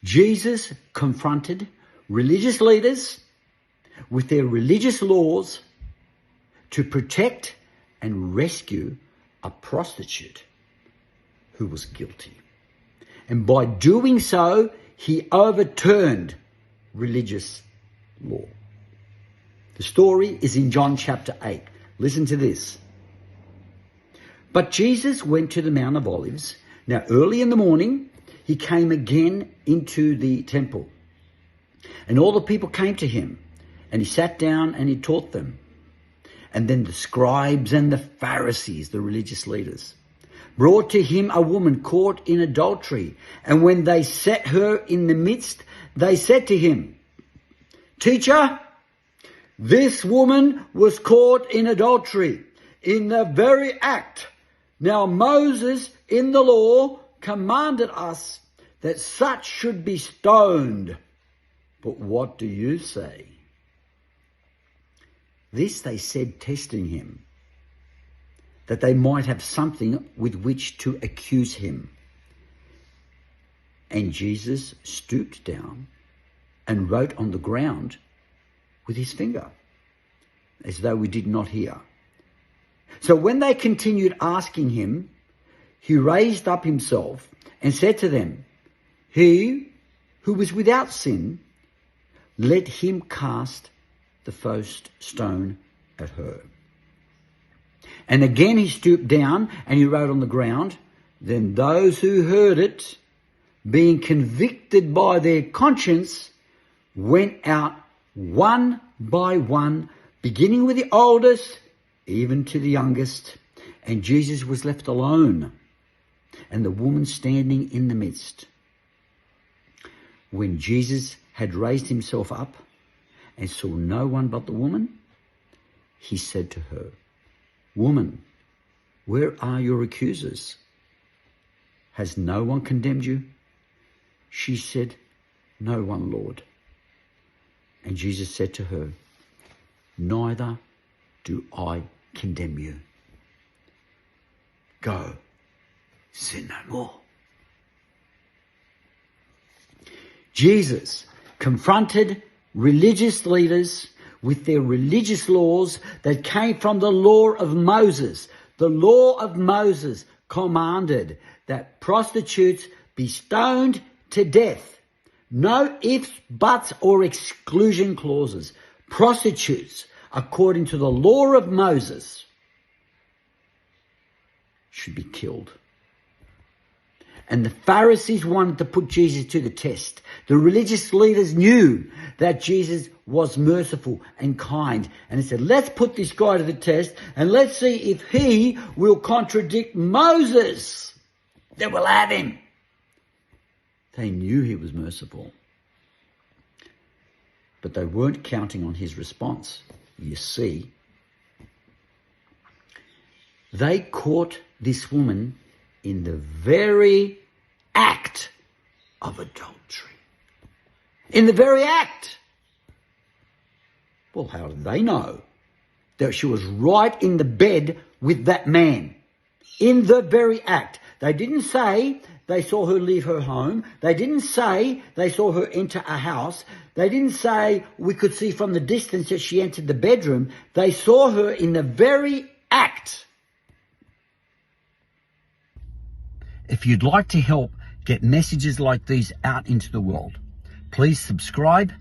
Jesus confronted religious leaders with their religious laws to protect and rescue a prostitute who was guilty. And by doing so, he overturned religious law. The story is in John chapter 8. Listen to this. But Jesus went to the Mount of Olives. Now early in the morning, he came again into the temple. And all the people came to him, and he sat down and he taught them. And then the scribes and the Pharisees, the religious leaders, brought to him a woman caught in adultery. And when they set her in the midst, they said to him, "Teacher, this woman was caught in adultery, in the very act. Now Moses in the law commanded us that such should be stoned. But what do you say?" This they said, testing him, that they might have something with which to accuse him. And Jesus stooped down and wrote on the ground with his finger, as though we did not hear. So when they continued asking him, he raised up himself and said to them, "He who was without sin, let him cast the first stone at her." And again he stooped down and he wrote on the ground. Then those who heard it, being convicted by their conscience, went out one by one, beginning with the oldest, even to the youngest. And Jesus was left alone, and the woman standing in the midst. When Jesus had raised himself up and saw no one but the woman, he said to her, "Woman, where are your accusers? Has no one condemned you?" She said, "No one, Lord." And Jesus said to her, "Neither do I condemn you. Go, sin no more." Jesus confronted religious leaders with their religious laws that came from the law of Moses. The law of Moses commanded that prostitutes be stoned to death. No ifs, buts, or exclusion clauses. Prostitutes, according to the law of Moses, should be killed. And the Pharisees wanted to put Jesus to the test. The religious leaders knew that Jesus was merciful and kind. And they said, "Let's put this guy to the test and let's see if he will contradict Moses. Then we'll have him." They knew he was merciful, but they weren't counting on his response. You see, they caught this woman in the very act of adultery. In the very act. Well, how did they know that she was right in the bed with that man? In the very act. They didn't say they saw her leave her home. They didn't say they saw her enter a house. They didn't say we could see from the distance that she entered the bedroom. They saw her in the very act. If you'd like to help get messages like these out into the world, please subscribe,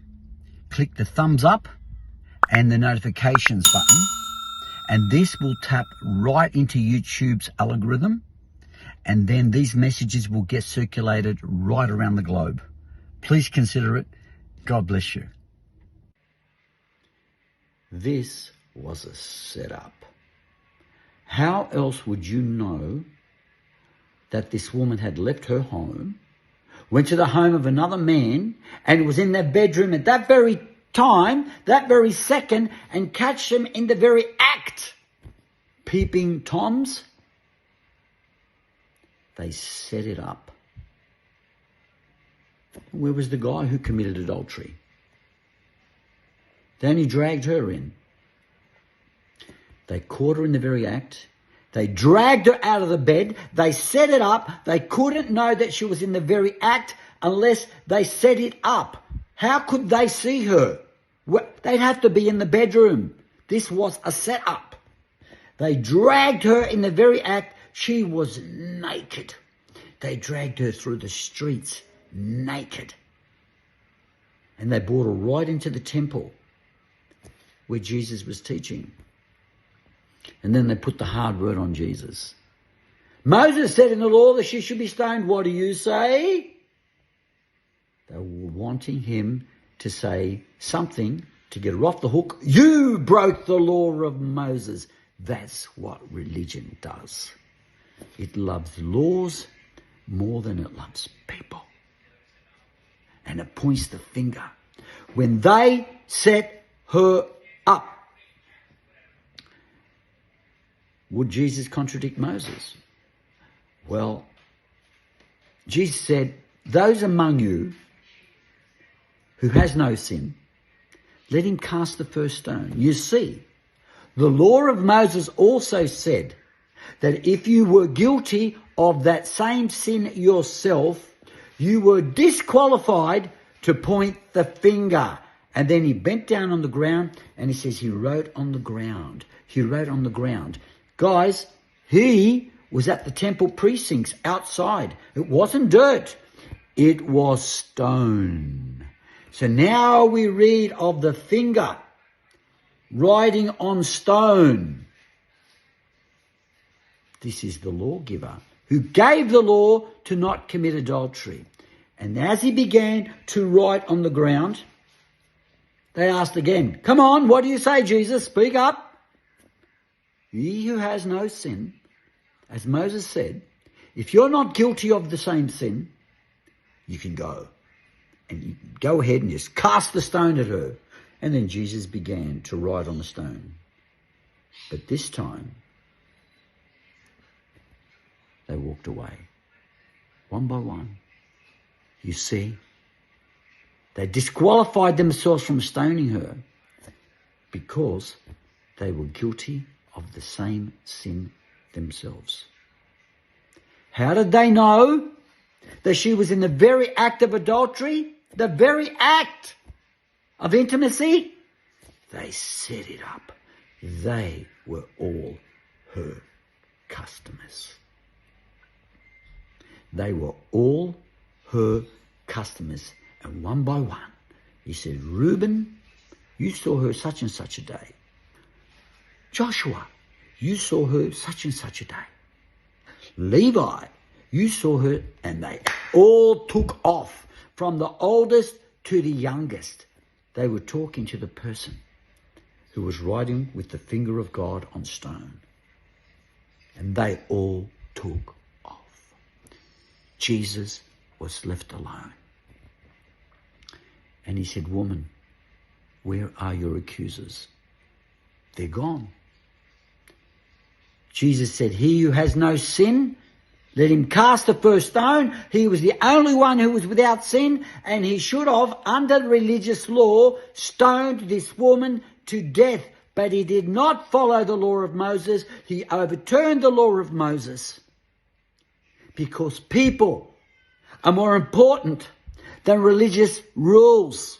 click the thumbs up and the notifications button, and this will tap right into YouTube's algorithm, and then these messages will get circulated right around the globe. Please consider it. God bless you. This was a setup. How else would you know that this woman had left her home, went to the home of another man, and was in their bedroom at that very time, that very second, and catch them in the very act? Peeping Toms? They set it up. Where was the guy who committed adultery? They only dragged her in. They caught her in the very act. They dragged her out of the bed. They set it up. They couldn't know that she was in the very act unless they set it up. How could they see her? Well, they'd have to be in the bedroom. This was a setup. They dragged her in the very act. She was naked. They dragged her through the streets naked. And they brought her right into the temple where Jesus was teaching. And then they put the hard word on Jesus. Moses said in the law that she should be stoned. What do you say? They were wanting him to say something to get her off the hook. You broke the law of Moses. That's what religion does. It loves laws more than it loves people. And it points the finger. When they set her up, would Jesus contradict Moses? Well, Jesus said, those among you who has no sin, let him cast the first stone. You see, the law of Moses also said that if you were guilty of that same sin yourself, you were disqualified to point the finger. And then he bent down on the ground and he says he wrote on the ground. He wrote on the ground. Guys, he was at the temple precincts outside. It wasn't dirt. It was stone. So now we read of the finger writing on stone. This is the lawgiver who gave the law to not commit adultery. And as he began to write on the ground, they asked again, come on, what do you say, Jesus? Speak up. He who has no sin, as Moses said, if you're not guilty of the same sin, you can go. And you go ahead and just cast the stone at her. And then Jesus began to write on the stone. But this time, they walked away, one by one. You see, they disqualified themselves from stoning her because they were guilty of the same sin themselves. How did they know that she was in the very act of adultery? The very act of intimacy? They set it up. They were all her customers. They were all her customers. And one by one, he said, Reuben, you saw her such and such a day. Joshua, you saw her such and such a day. Levi, you saw her, and they all took off from the oldest to the youngest. They were talking to the person who was writing with the finger of God on stone. And they all took off. Jesus was left alone. And he said, woman, where are your accusers? They're gone. Jesus said, he who has no sin, let him cast the first stone. He was the only one who was without sin, and he should have, under religious law, stoned this woman to death. But he did not follow the law of Moses. He overturned the law of Moses. Because people are more important than religious rules.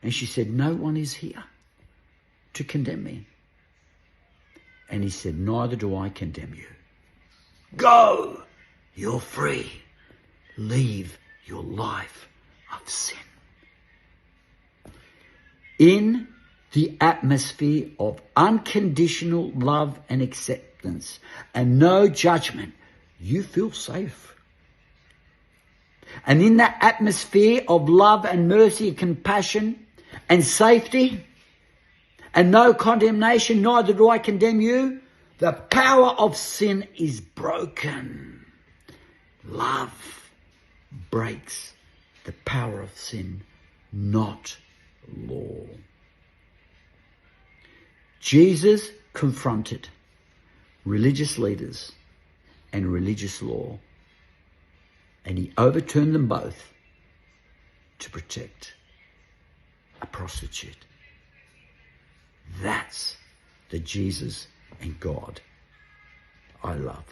And she said, no one is here to condemn me. And he said, neither do I condemn you. Go, you're free. Leave your life of sin. In the atmosphere of unconditional love and acceptance and no judgment, you feel safe. And in that atmosphere of love and mercy and compassion and safety and no condemnation, neither do I condemn you, the power of sin is broken. Love breaks the power of sin, not law. Jesus confronted religious leaders and religious law, and he overturned them both to protect a prostitute. That's the Jesus and God I love.